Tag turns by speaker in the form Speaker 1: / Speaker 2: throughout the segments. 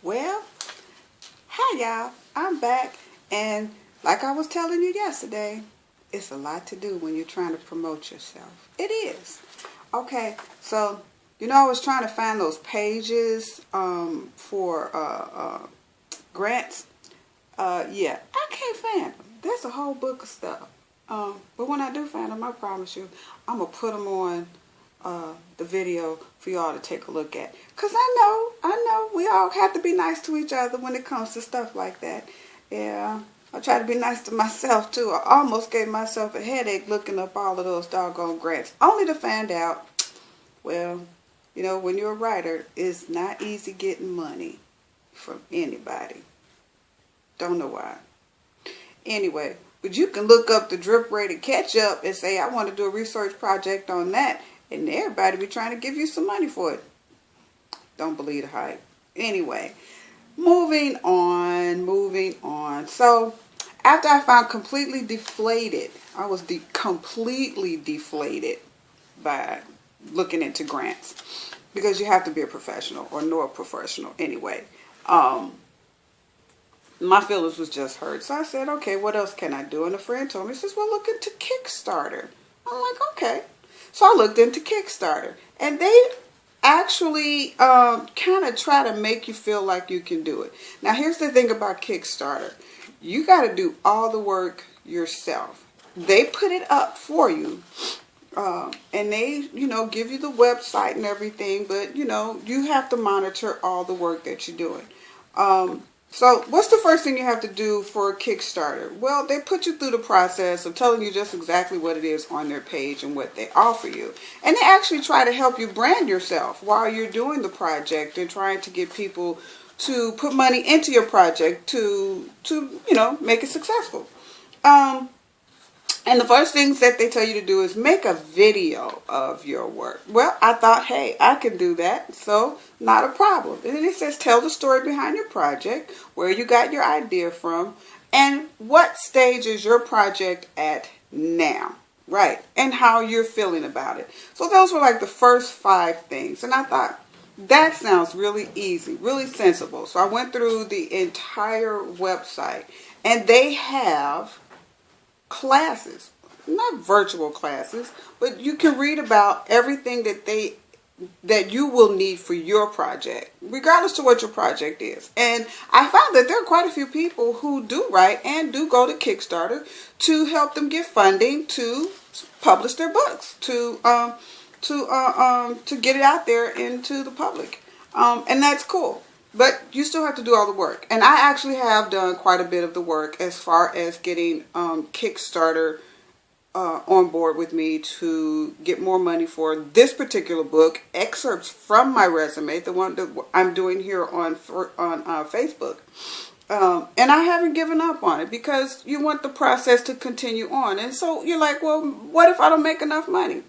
Speaker 1: Well, hi y'all, I'm back, and like I was telling you yesterday, it's a lot to do when you're trying to promote yourself. It is. Okay, so I was trying to find those pages for grants. Yeah, I can't find them. There's a whole book of stuff. But when I do find them, I promise you, I'm gonna put them on the video for y'all to take a look at. Cause I know, we all have to be nice to each other when it comes to stuff like that. Yeah, I try to be nice to myself too. I almost gave myself a headache looking up all of those doggone grants, only to find out, well, when you're a writer, it's not easy getting money from anybody. Don't know why. Anyway, but you can look up the drip rated ketchup and say, I want to do a research project on that. And everybody be trying to give you some money for it. Don't believe the hype. Anyway, moving on. So, after I found completely deflated, I was completely deflated by looking into grants. Because you have to be a professional or know a professional anyway. My feelings was just hurt. So I said, okay, what else can I do? And a friend told me, says, well, look into Kickstarter. I'm like, okay. So I looked into Kickstarter, and they actually kind of try to make you feel like you can do it. Now, here's the thing about Kickstarter. You got to do all the work yourself. They put it up for you, and they, give you the website and everything, but, you have to monitor all the work that you're doing. So what's the first thing you have to do for a Kickstarter? Well, they put you through the process of telling you just exactly what it is on their page and what they offer you. And they actually try to help you brand yourself while you're doing the project and trying to get people to put money into your project to make it successful. And the first things that they tell you to do is make a video of your work. Well, I thought, hey, I can do that, so not a problem. And then it says tell the story behind your project, where you got your idea from, and what stage is your project at now, right? And how you're feeling about it. So those were like the first 5 things. And I thought, that sounds really easy, really sensible. So I went through the entire website, and they have classes, not virtual classes, but you can read about everything that you will need for your project, regardless to what your project is. And I found that there are quite a few people who do write and do go to Kickstarter to help them get funding to publish their books, to get it out there into the public, and that's cool. But you still have to do all the work. And I actually have done quite a bit of the work as far as getting Kickstarter on board with me to get more money for this particular book, Excerpts from My Resume, the one that I'm doing here on Facebook. And I haven't given up on it because you want the process to continue on. And so you're like, well, what if I don't make enough money?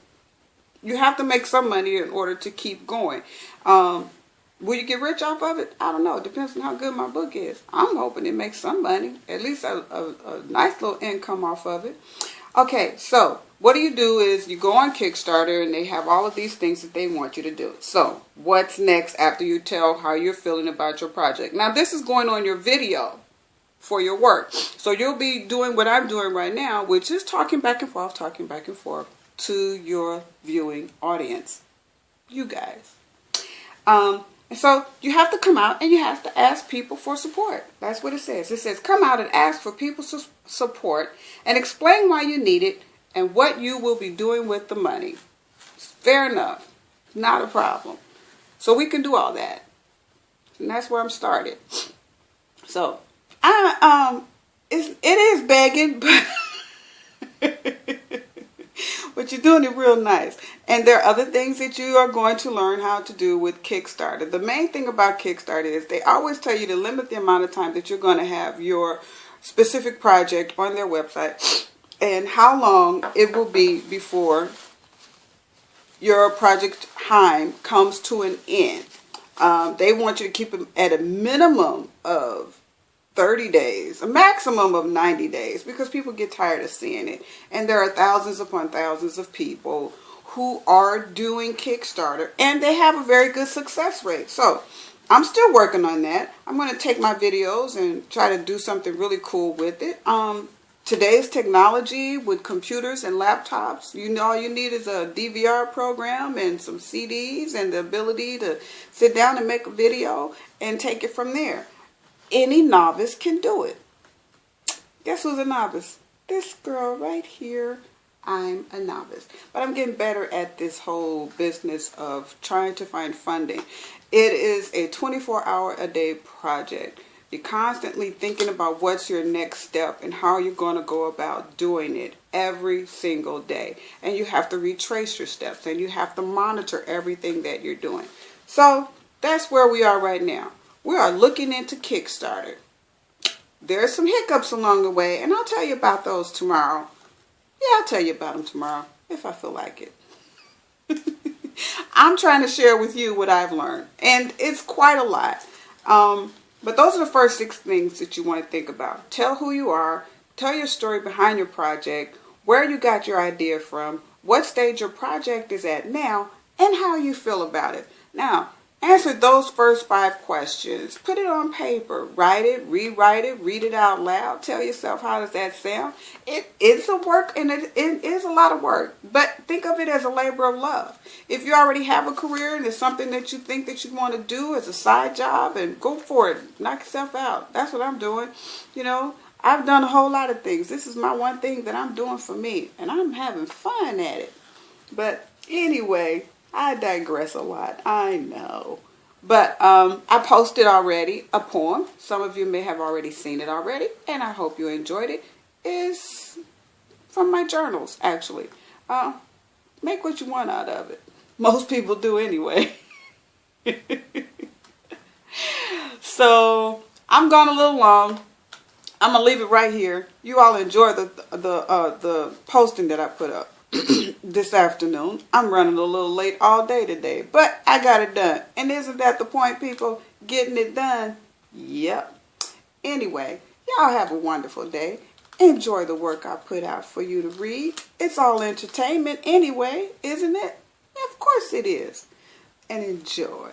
Speaker 1: You have to make some money in order to keep going. Will you get rich off of it? I don't know. It depends on how good my book is. I'm hoping it makes some money, at least a nice little income off of it. Okay, so what do is you go on Kickstarter, and they have all of these things that they want you to do. So what's next after you tell how you're feeling about your project? Now, this is going on your video for your work. So you'll be doing what I'm doing right now, which is talking back and forth to your viewing audience, you guys. So you have to come out and you have to ask people for support. That's what it says. It says come out and ask for people's support and explain why you need it and what you will be doing with the money. Fair enough. Not a problem. So we can do all that. And that's where I'm started. So it is begging, but you're doing it real nice. And there are other things that you are going to learn how to do with Kickstarter. The main thing about Kickstarter is they always tell you to limit the amount of time that you're going to have your specific project on their website and how long it will be before your project time comes to an end. They want you to keep them at a minimum of 30 days, a maximum of 90 days, because people get tired of seeing it. And there are thousands upon thousands of people who are doing Kickstarter, and they have a very good success rate. So I'm still working on that. I'm going to take my videos and try to do something really cool with it. Today's technology with computers and laptops, you know, all you need is a DVR program and some CDs and the ability to sit down and make a video and take it from there. Any novice can do it. Guess who's a novice? This girl right here. I'm a novice. But I'm getting better at this whole business of trying to find funding. It is a 24-hour-a-day project. You're constantly thinking about what's your next step and how you're going to go about doing it every single day. And you have to retrace your steps and you have to monitor everything that you're doing. So that's where we are right now. We are looking into Kickstarter. There are some hiccups along the way, and I'll tell you about those tomorrow. Yeah, I'll tell you about them tomorrow if I feel like it. I'm trying to share with you what I've learned, and it's quite a lot. But those are the first 6 things that you want to think about. Tell who you are, tell your story behind your project, where you got your idea from, what stage your project is at now, and how you feel about it. Now, answer those first 5 questions. Put it on paper. Write it, rewrite it, read it out loud. Tell yourself, how does that sound? It is a work, and it is a lot of work. But think of it as a labor of love. If you already have a career and it's something that you think that you want to do as a side job, and go for it. Knock yourself out. That's what I'm doing. You know, I've done a whole lot of things. This is my one thing that I'm doing for me, and I'm having fun at it. But anyway, I digress a lot, I know. But I posted already a poem. Some of you may have already seen it already, and I hope you enjoyed it. It's from my journals, actually. Make what you want out of it. Most people do anyway. So I'm gone a little long. I'm gonna leave it right here. You all enjoy the posting that I put up this afternoon. I'm running a little late all day today, but I got it done. And isn't that the point, people? Getting it done. Yep. Anyway, y'all have a wonderful day. Enjoy the work I put out for you to read. It's all entertainment anyway, isn't it? Of course it is. And enjoy.